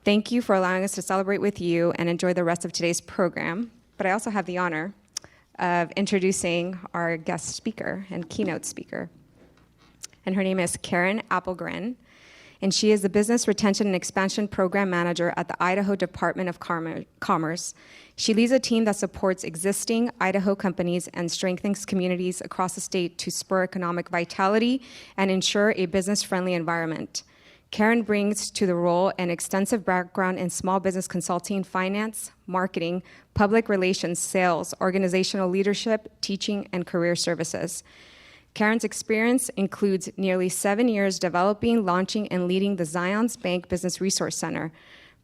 Thank you for allowing us to celebrate with you and enjoy the rest of today's program. But I also have the honor of introducing our guest speaker and keynote speaker. And her name is Karen Appelgren, and she is the Business Retention and Expansion Program Manager at the Idaho Department of Commerce. She leads a team that supports existing Idaho companies and strengthens communities across the state to spur economic vitality and ensure a business-friendly environment. Karen brings to the role an extensive background in small business consulting, finance, marketing, public relations, sales, organizational leadership, teaching, and career services. Karen's experience includes nearly 7 years developing, launching, and leading the Zions Bank Business Resource Center.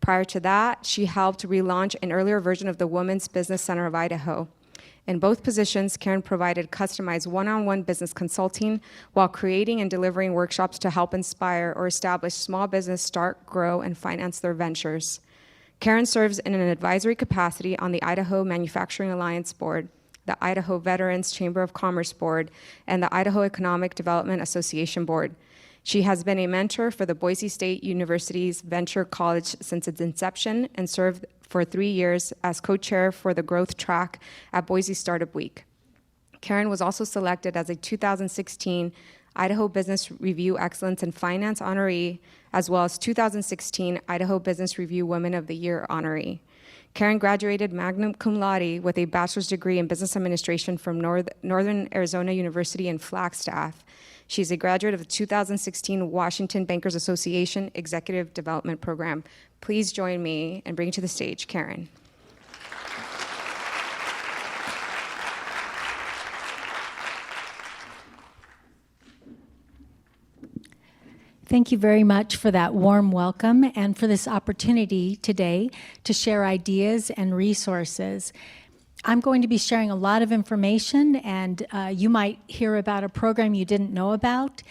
Prior to that, she helped relaunch an earlier version of the Women's Business Center of Idaho. In both positions, Karen provided customized one-on-one business consulting while creating and delivering workshops to help inspire or establish small business start, grow, and finance their ventures. Karen serves in an advisory capacity on the Idaho Manufacturing Alliance Board, the Idaho Veterans Chamber of Commerce Board, and the Idaho Economic Development Association Board. She has been a mentor for the Boise State University's Venture College since its inception and served for 3 years as co-chair for the growth track at Boise Startup Week. Karen was also selected as a 2016 Idaho Business Review Excellence in Finance honoree, as well as 2016 Idaho Business Review Women of the Year honoree. Karen graduated magna cum laude with a bachelor's degree in business administration from Northern Arizona University in Flagstaff. She's a graduate of the 2016 Washington Bankers Association Executive Development Program. Please join me and bring to the stage Karen. Thank you very much for that warm welcome and for this opportunity today to share ideas and resources. I'm going to be sharing a lot of information, and you might hear about a program you didn't know about.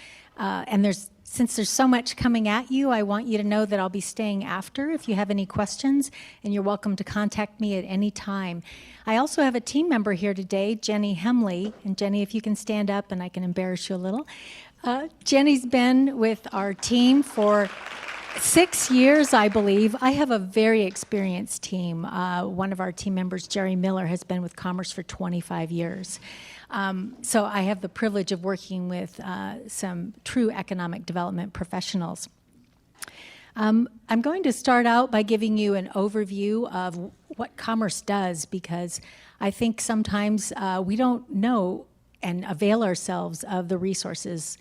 Since there's so much coming at you, I want you to know that I'll be staying after if you have any questions, and you're welcome to contact me at any time. I also have a team member here today, Jenny Hemley. And Jenny, if you can stand up and I can embarrass you a little. Jenny's been with our team for 6 years, I believe. I have a very experienced team. One of our team members, Jerry Miller, has been with Commerce for 25 years. So I have the privilege of working with some true economic development professionals. I'm going to start out by giving you an overview of what Commerce does, because I think sometimes we don't know and avail ourselves of the resources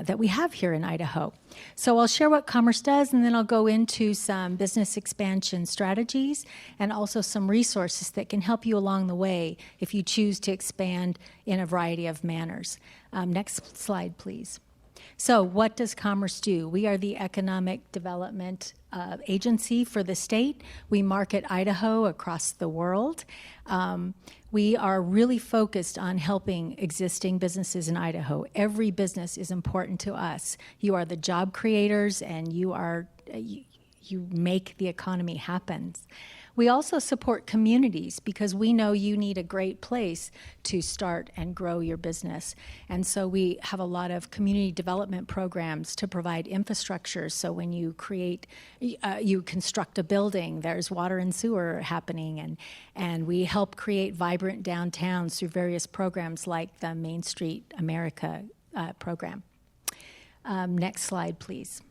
that we have here in Idaho. So I'll share what Commerce does, and then I'll go into some business expansion strategies and also some resources that can help you along the way if you choose to expand in a variety of manners. Next slide, please. So what does Commerce do? We are the economic development agency for the state. We market Idaho across the world. We are really focused on helping existing businesses in Idaho. Every business is important to us. You are the job creators, and you make the economy happen. We also support communities because we know you need a great place to start and grow your business. And so we have a lot of community development programs to provide infrastructure. So when you you construct a building, there's water and sewer happening. And we help create vibrant downtowns through various programs like the Main Street America program. Next slide, please.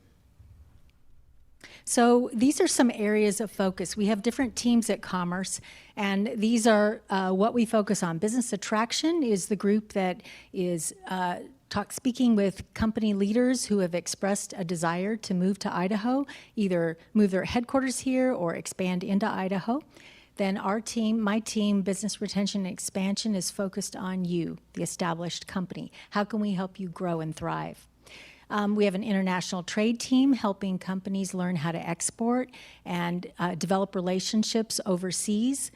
So these are some areas of focus. We have different teams at Commerce, and these are what we focus on. Business attraction is the group that is speaking with company leaders who have expressed a desire to move to Idaho, either move their headquarters here or expand into Idaho. Then our team, my team, Business Retention and Expansion, is focused on you, the established company. How can we help you grow and thrive? We have an international trade team helping companies learn how to export and develop relationships overseas.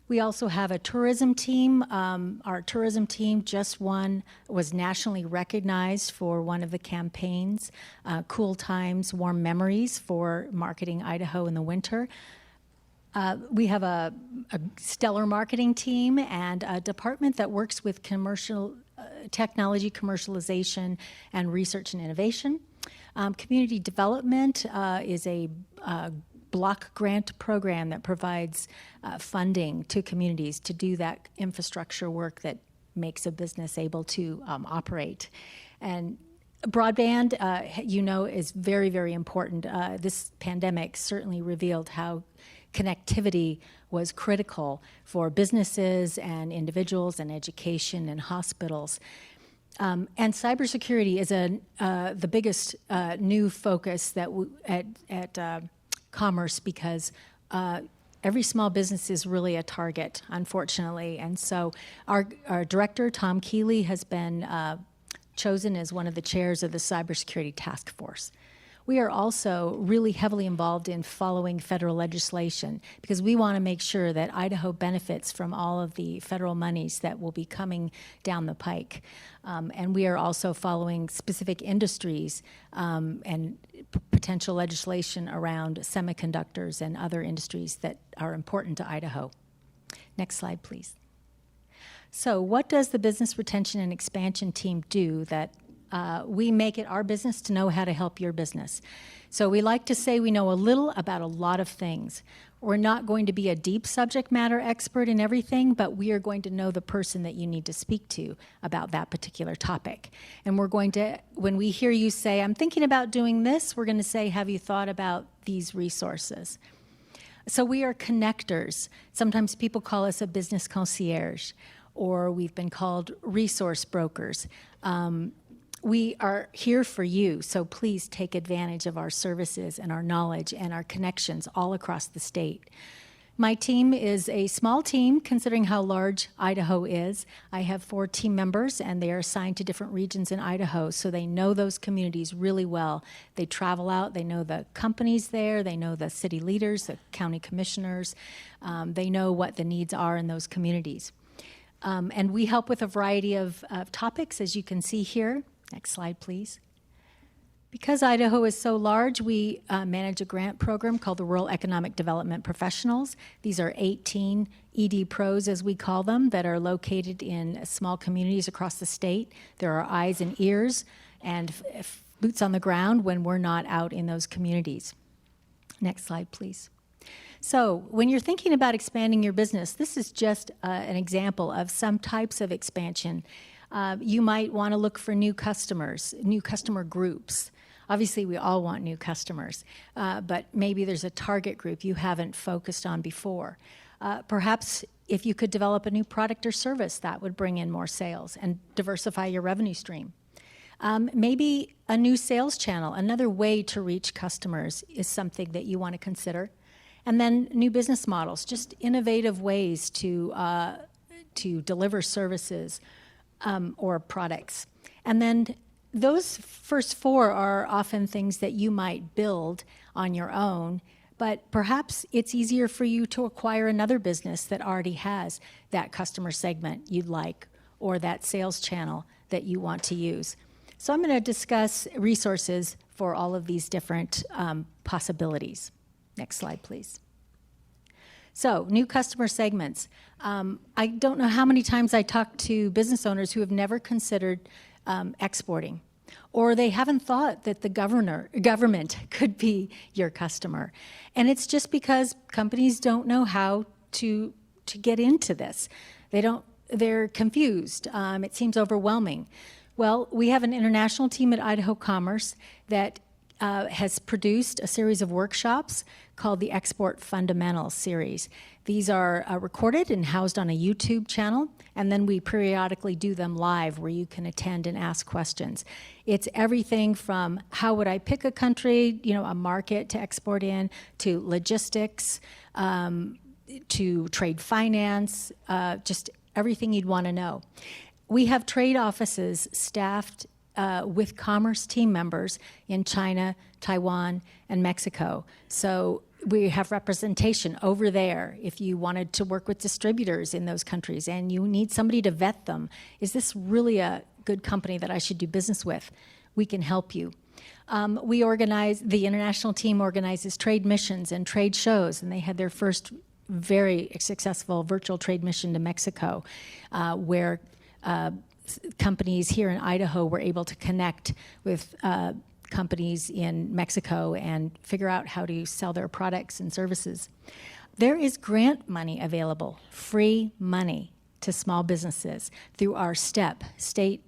We also have a tourism team. Our tourism team was nationally recognized for one of the campaigns, Cool Times, Warm Memories, for marketing Idaho in the winter. We have a stellar marketing team and a department that works with technology commercialization and research and innovation. Community development is a block grant program that provides funding to communities to do that infrastructure work that makes a business able to operate. And broadband, is very, very important. This pandemic certainly revealed how connectivity was critical for businesses and individuals and education and hospitals. And cybersecurity is the biggest new focus that at Commerce, because every small business is really a target, unfortunately. And so our director, Tom Keeley, has been chosen as one of the chairs of the Cybersecurity Task Force. We are also really heavily involved in following federal legislation because we want to make sure that Idaho benefits from all of the federal monies that will be coming down the pike. And we are also following specific industries and potential legislation around semiconductors and other industries that are important to Idaho. Next slide, please. So what does the Business Retention and Expansion team do that we make it our business to know how to help your business? So we like to say we know a little about a lot of things. We're not going to be a deep subject matter expert in everything, but we are going to know the person that you need to speak to about that particular topic. And we're going to, when we hear you say, I'm thinking about doing this, we're going to say, have you thought about these resources? So we are connectors. Sometimes people call us a business concierge, or we've been called resource brokers. We are here for you, so please take advantage of our services and our knowledge and our connections all across the state. My team is a small team, considering how large Idaho is. I have 4 team members, and they are assigned to different regions in Idaho, so they know those communities really well. They travel out, they know the companies there, they know the city leaders, the county commissioners. They know what the needs are in those communities. And we help with a variety of topics, as you can see here. Next slide, please. Because Idaho is so large, we manage a grant program called the Rural Economic Development Professionals. These are 18 ED pros, as we call them, that are located in small communities across the state. There are eyes and ears and boots on the ground when we're not out in those communities. Next slide, please. So when you're thinking about expanding your business, this is just an example of some types of expansion. You might want to look for new customers, new customer groups. Obviously, we all want new customers, but maybe there's a target group you haven't focused on before. Perhaps if you could develop a new product or service, that would bring in more sales and diversify your revenue stream. Maybe a new sales channel, another way to reach customers, is something that you want to consider. And then new business models, just innovative ways to deliver services or products. And then those first 4 are often things that you might build on your own, but perhaps it's easier for you to acquire another business that already has that customer segment you'd like or that sales channel that you want to use. So I'm going to discuss resources for all of these different possibilities. Next slide, please. So, new customer segments. I don't know how many times I talk to business owners who have never considered exporting, or they haven't thought that the government could be your customer. And it's just because companies don't know how to get into this. They're confused. It seems overwhelming. Well, we have an international team at Idaho Commerce that has produced a series of workshops called the Export Fundamentals series. These are recorded and housed on a YouTube channel, and then we periodically do them live where you can attend and ask questions. It's everything from how would I pick a country, a market to export in, to logistics, to trade finance, just everything you'd want to know. We have trade offices staffed with commerce team members in China, Taiwan, and Mexico. So we have representation over there if you wanted to work with distributors in those countries and you need somebody to vet them. Is this really a good company that I should do business with? We can help you. The international team organizes trade missions and trade shows, and they had their first very successful virtual trade mission to Mexico, where companies here in Idaho were able to connect with companies in Mexico and figure out how to sell their products and services. There is grant money available, free money to small businesses through our STEP, State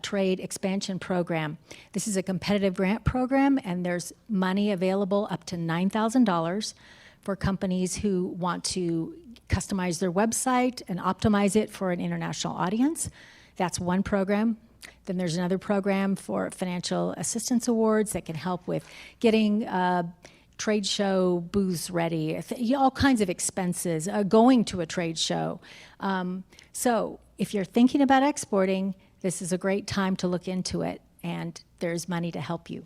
Trade Expansion Program. This is a competitive grant program, and there's money available up to $9,000 for companies who want to customize their website and optimize it for an international audience. That's one program. Then there's another program for financial assistance awards that can help with getting trade show booths ready, all kinds of expenses, going to a trade show. So if you're thinking about exporting, this is a great time to look into it, and there's money to help you.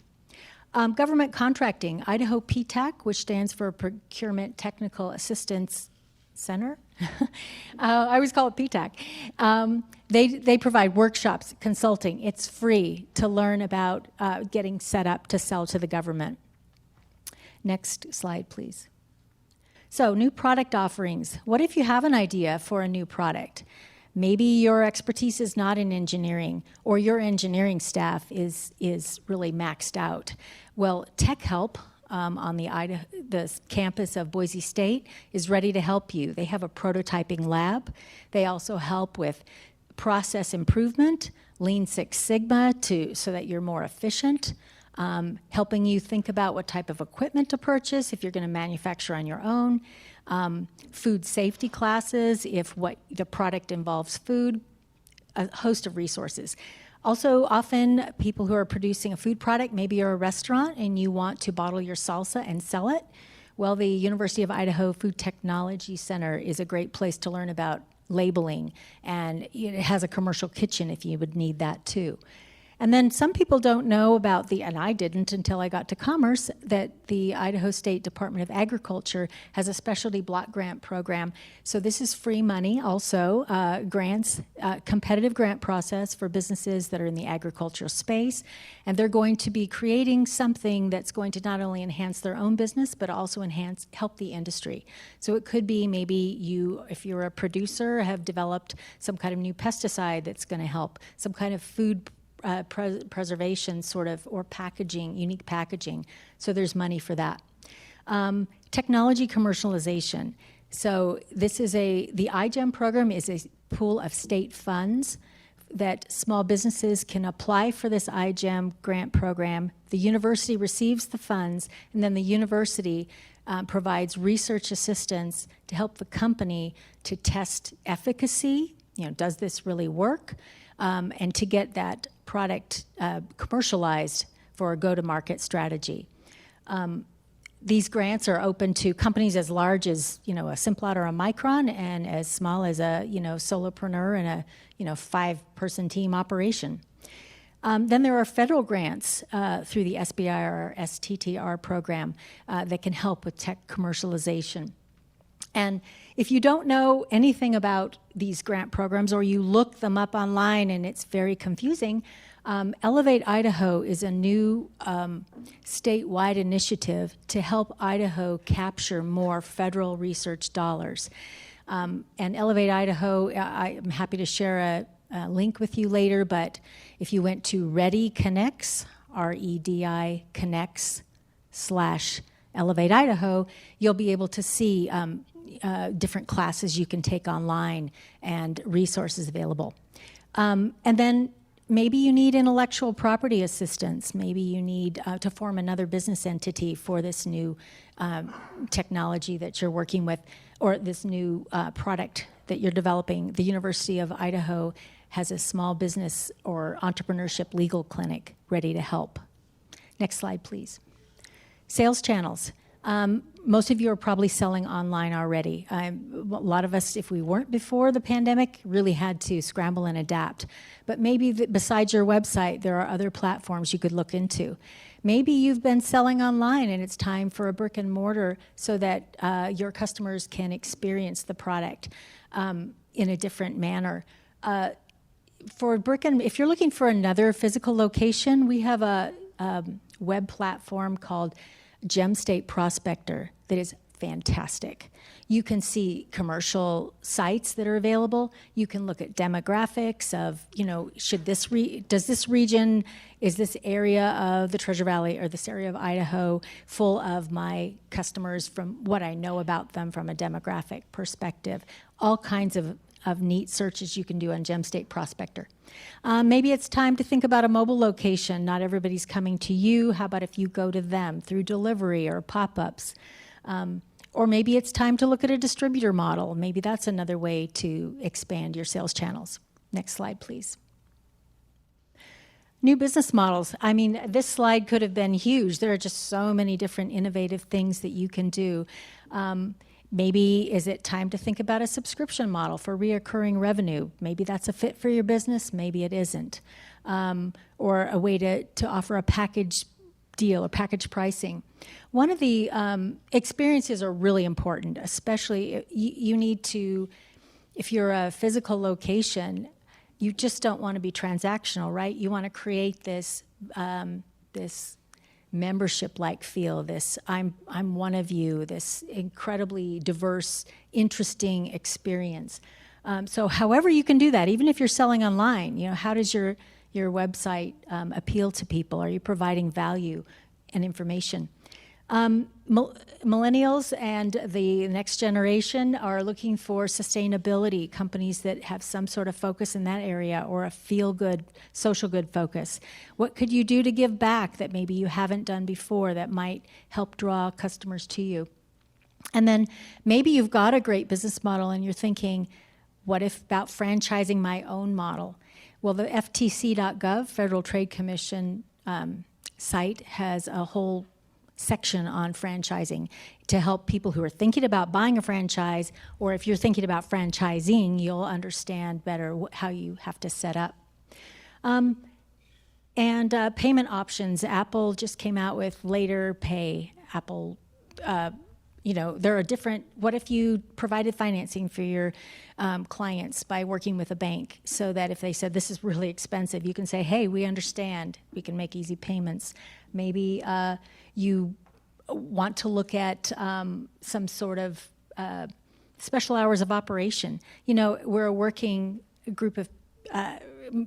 Government contracting, Idaho PTAC, which stands for Procurement Technical Assistance Center. I always call it PTAC. They provide workshops, consulting. It's free to learn about getting set up to sell to the government. Next slide, please. So, new product offerings. What if you have an idea for a new product? Maybe your expertise is not in engineering, or your engineering staff is really maxed out. Well, Tech Help on the campus of Boise State is ready to help you. They have a prototyping lab. They also help with process improvement, Lean Six Sigma, so that you're more efficient, helping you think about what type of equipment to purchase if you're going to manufacture on your own, food safety classes if what the product involves food, a host of resources. Also, often people who are producing a food product, maybe you're a restaurant and you want to bottle your salsa and sell it. Well, the University of Idaho Food Technology Center is a great place to learn about labeling, and it has a commercial kitchen if you would need that too. And then some people don't know about and I didn't until I got to Commerce, that the Idaho State Department of Agriculture has a specialty block grant program. So this is free money also, grants, competitive grant process for businesses that are in the agricultural space. And they're going to be creating something that's going to not only enhance their own business, but also help the industry. So it could be maybe you, if you're a producer, have developed some kind of new pesticide that's going to help, some kind of food preservation sort of, or packaging, unique packaging. So there's money for that. Technology commercialization. So this is the iGEM program is a pool of state funds that small businesses can apply for this iGEM grant program. The university receives the funds, and then the university provides research assistance to help the company to test efficacy. Does this really work? And to get that product commercialized for a go-to-market strategy. These grants are open to companies as large as, a Simplot or a Micron, and as small as a, solopreneur and a, 5-person team operation. Then there are federal grants through the SBI or STTR program that can help with tech commercialization. And if you don't know anything about these grant programs, or you look them up online and it's very confusing, Elevate Idaho is a new statewide initiative to help Idaho capture more federal research dollars. And Elevate Idaho, I'm happy to share a link with you later, but if you went to Ready Connects, REDI Connects /Elevate Idaho, you'll be able to see different classes you can take online and resources available. And then maybe you need intellectual property assistance. Maybe you need to form another business entity for this new technology that you're working with, or this new product that you're developing. The University of Idaho has a small business or entrepreneurship legal clinic ready to help. Next slide, please. Sales channels. Most of you are probably selling online already. A lot of us, if we weren't before the pandemic, really had to scramble and adapt. But maybe besides your website, there are other platforms you could look into. Maybe you've been selling online and it's time for a brick and mortar so that your customers can experience the product in a different manner. If you're looking for another physical location, we have a web platform called Gem State Prospector that is fantastic. You can see commercial sites that are available. You can look at demographics of, does this region, is this area of the Treasure Valley or this area of Idaho full of my customers from what I know about them from a demographic perspective? All kinds of neat searches you can do on Gem State Prospector. Maybe it's time to think about a mobile location. Not everybody's coming to you. How about if you go to them through delivery or pop-ups? Or maybe it's time to look at a distributor model. Maybe that's another way to expand your sales channels. Next slide, please. New business models. I mean, this slide could have been huge. There are just so many different innovative things that you can do. Maybe is it time to think about a subscription model for reoccurring revenue? Maybe that's a fit for your business, maybe it isn't. Or a way to offer a package deal or package pricing. One of the experiences are really important, especially you need to, if you're a physical location, you just don't want to be transactional, right? You want to create this membership-like feel, this I'm one of you, this incredibly diverse, interesting experience. So however you can do that, even if you're selling online, how does your website appeal to people? Are you providing value and information? Millennials and the next generation are looking for sustainability, companies that have some sort of focus in that area or a feel-good, social good focus. What could you do to give back that maybe you haven't done before that might help draw customers to you? And then maybe you've got a great business model and you're thinking, what if about franchising my own model? Well, the FTC.gov, Federal Trade Commission site, has a whole section on franchising to help people who are thinking about buying a franchise, or if you're thinking about franchising, you'll understand better how you have to set up. And payment options. Apple just came out with later pay. Apple, there are different, what if you provided financing for your clients by working with a bank so that if they said this is really expensive, you can say, hey, we understand, we can make easy payments. Maybe you want to look at some sort of special hours of operation. We're a working group of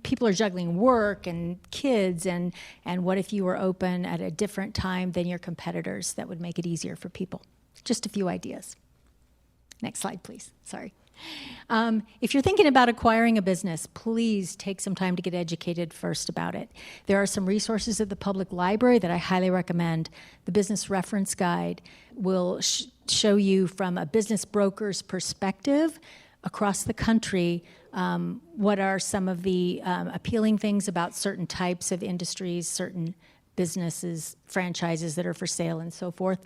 people are juggling work and kids, and what if you were open at a different time than your competitors? That would make it easier for people. Just a few ideas. Next slide, please. Sorry. If you're thinking about acquiring a business, please take some time to get educated first about it. There are some resources at the public library that I highly recommend. The Business Reference Guide will show you from a business broker's perspective across the country what are some of the appealing things about certain types of industries, certain businesses, franchises that are for sale, and so forth.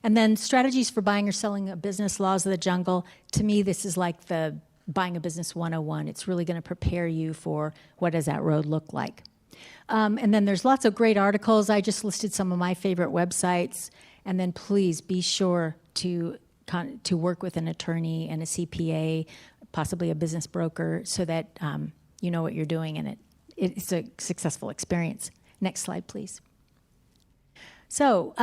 And then strategies for buying or selling a business, laws of the jungle. To me, this is like the buying a business 101. It's really going to prepare you for what does that road look like. And then there's lots of great articles. I just listed some of my favorite websites. And then please be sure to work with an attorney and a CPA, possibly a business broker, so that you know what you're doing and it's a successful experience. Next slide, please. So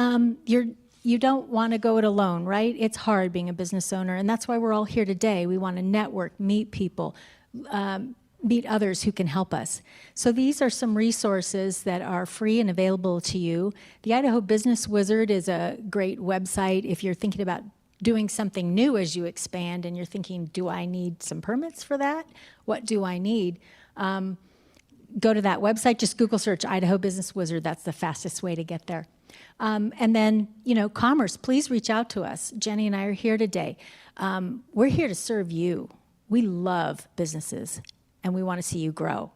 you don't want to go it alone, right? It's hard being a business owner, and that's why we're all here today. We want to network, meet people, meet others who can help us. So these are some resources that are free and available to you. The Idaho Business Wizard is a great website if you're thinking about doing something new as you expand and you're thinking, do I need some permits for that? What do I need? Go to that website, just Google search Idaho Business Wizard. That's the fastest way to get there. And then, commerce, please reach out to us. Jenny and I are here today. We're here to serve you. We love businesses, and we want to see you grow.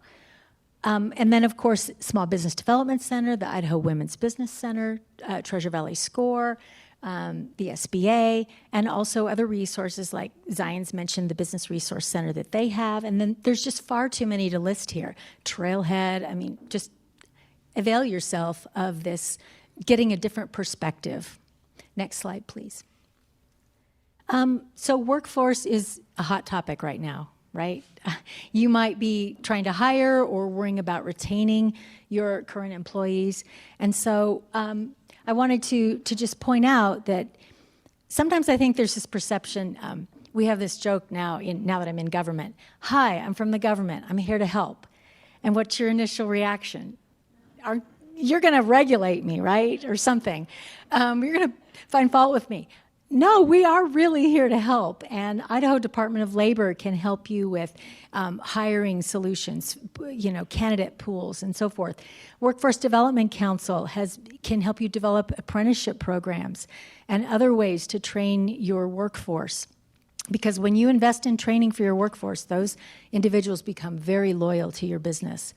And then, of course, Small Business Development Center, the Idaho Women's Business Center, Treasure Valley SCORE, the SBA, and also other resources like Zion's mentioned, the Business Resource Center that they have. And then there's just far too many to list here. Trailhead, just avail yourself of this, getting a different perspective. Next slide, please. So workforce is a hot topic right now, right? You might be trying to hire or worrying about retaining your current employees. And so I wanted to just point out that sometimes I think there's this perception, we have this joke now that I'm in government. Hi, I'm from the government. I'm here to help. And what's your initial reaction? You're going to regulate me, right? Or something. You're going to find fault with me. No, we are really here to help. And Idaho Department of Labor can help you with hiring solutions, candidate pools and so forth. Workforce Development Council can help you develop apprenticeship programs and other ways to train your workforce. Because when you invest in training for your workforce, those individuals become very loyal to your business.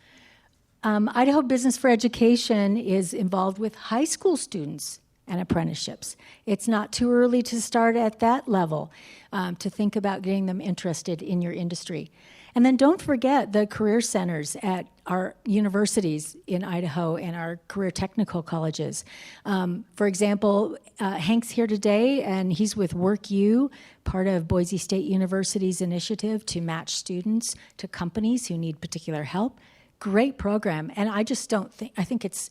Idaho Business for Education is involved with high school students and apprenticeships. It's not too early to start at that level to think about getting them interested in your industry. And then don't forget the career centers at our universities in Idaho and our career technical colleges. For example, Hank's here today, and he's with WorkU, part of Boise State University's initiative to match students to companies who need particular help. Great program, and I think it's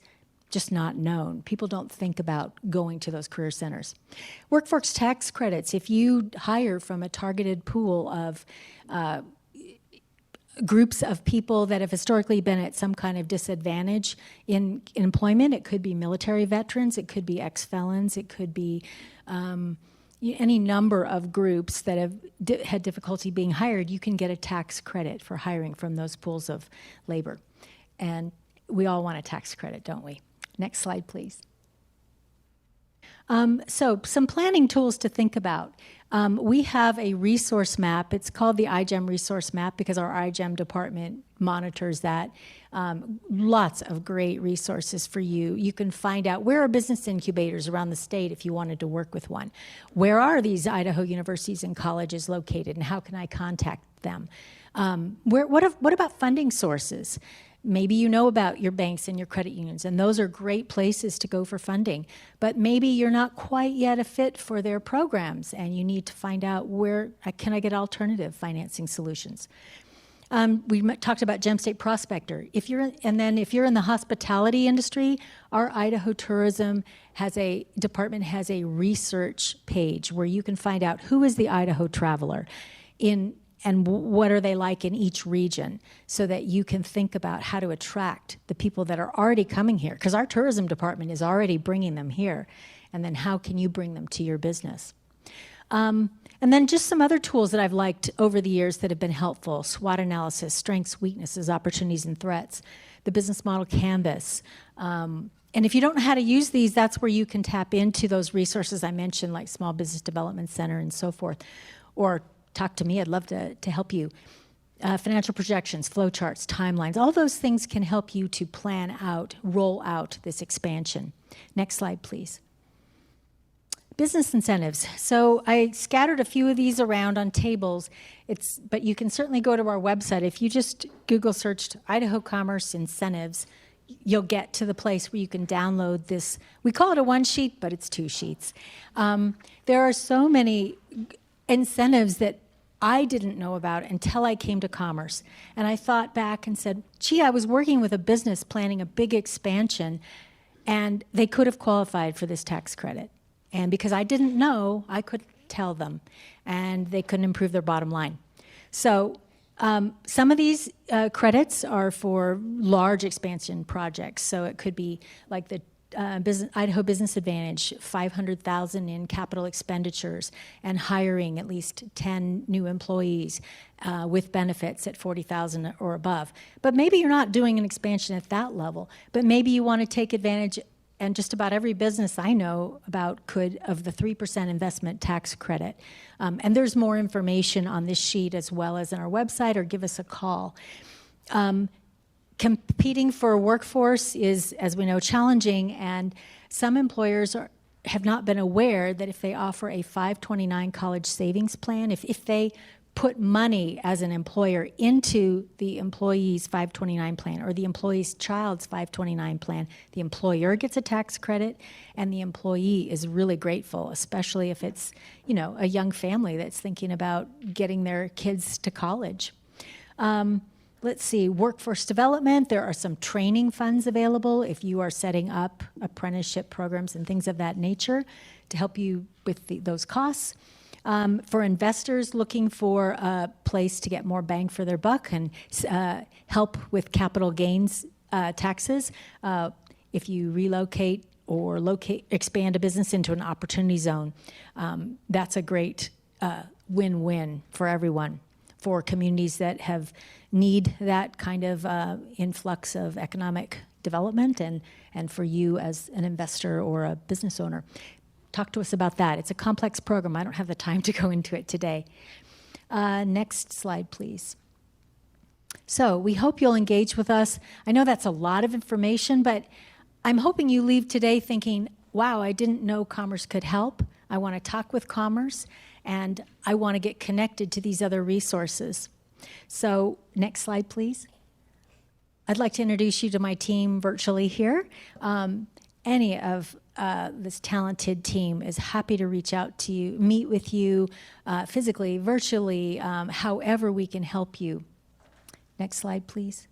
just not known. People don't think about going to those career centers. Workforce tax credits, if you hire from a targeted pool of groups of people that have historically been at some kind of disadvantage in employment, it could be military veterans, it could be ex-felons, it could be any number of groups that have had difficulty being hired, you can get a tax credit for hiring from those pools of labor. And we all want a tax credit, don't we? Next slide, please. So some planning tools to think about. We have a resource map. It's called the iGEM resource map because our iGEM department monitors that. Lots of great resources for you. You can find out where are business incubators around the state if you wanted to work with one. Where are these Idaho universities and colleges located, and how can I contact them? What about funding sources? Maybe you know about your banks and your credit unions, and those are great places to go for funding. But maybe you're not quite yet a fit for their programs, and you need to find out where can I get alternative financing solutions. We talked about Gem State Prospector. If you're in the hospitality industry, our Idaho Tourism department has a research page where you can find out who is the Idaho traveler and what are they like in each region, so that you can think about how to attract the people that are already coming here, because our tourism department is already bringing them here, and then how can you bring them to your business? And then just some other tools that I've liked over the years that have been helpful: SWOT analysis, strengths, weaknesses, opportunities, and threats, the business model canvas. And if you don't know how to use these, that's where you can tap into those resources I mentioned, like Small Business Development Center and so forth, or talk to me. I'd love to help you. Financial projections, flowcharts, timelines, all those things can help you to plan out, roll out this expansion. Next slide, please. Business incentives. So I scattered a few of these around on tables, but you can certainly go to our website. If you just Google searched Idaho Commerce incentives, you'll get to the place where you can download this. We call it a one sheet, but it's 2 sheets. There are so many incentives that I didn't know about until I came to Commerce. And I thought back and said, gee, I was working with a business planning a big expansion, and they could have qualified for this tax credit. And because I didn't know, I couldn't tell them, and they couldn't improve their bottom line. So some of these credits are for large expansion projects. So it could be like the Idaho Business Advantage, $500,000 in capital expenditures and hiring at least 10 new employees with benefits at $40,000 or above. But maybe you're not doing an expansion at that level, but maybe you want to take advantage, and just about every business I know about could, of the 3% investment tax credit. And there's more information on this sheet as well as on our website, or give us a call. Competing for a workforce is, as we know, challenging, and some employers have not been aware that if they offer a 529 college savings plan, if they put money as an employer into the employee's 529 plan or the employee's child's 529 plan, the employer gets a tax credit, and the employee is really grateful, especially if it's, a young family that's thinking about getting their kids to college. let's see, workforce development. There are some training funds available if you are setting up apprenticeship programs and things of that nature to help you with those costs. For investors looking for a place to get more bang for their buck and help with capital gains taxes, if you relocate or expand a business into an opportunity zone, that's a great win-win for everyone. For communities that need that kind of influx of economic development, and for you as an investor or a business owner. Talk to us about that. It's a complex program. I don't have the time to go into it today. Next slide, please. So we hope you'll engage with us. I know that's a lot of information, but I'm hoping you leave today thinking, wow, I didn't know Commerce could help. I want to talk with Commerce, and I want to get connected to these other resources. So next slide, please. I'd like to introduce you to my team virtually here. Any of this talented team is happy to reach out to you, meet with you physically, virtually, however we can help you. Next slide, please.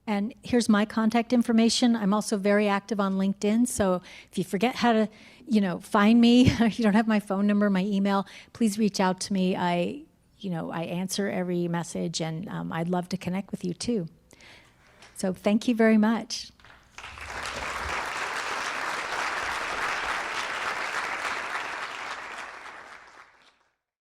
And here's my contact information. I'm also very active on LinkedIn, so if you forget how to, find me, you don't have my phone number, my email, please reach out to me. I answer every message, and I'd love to connect with you too. So thank you very much.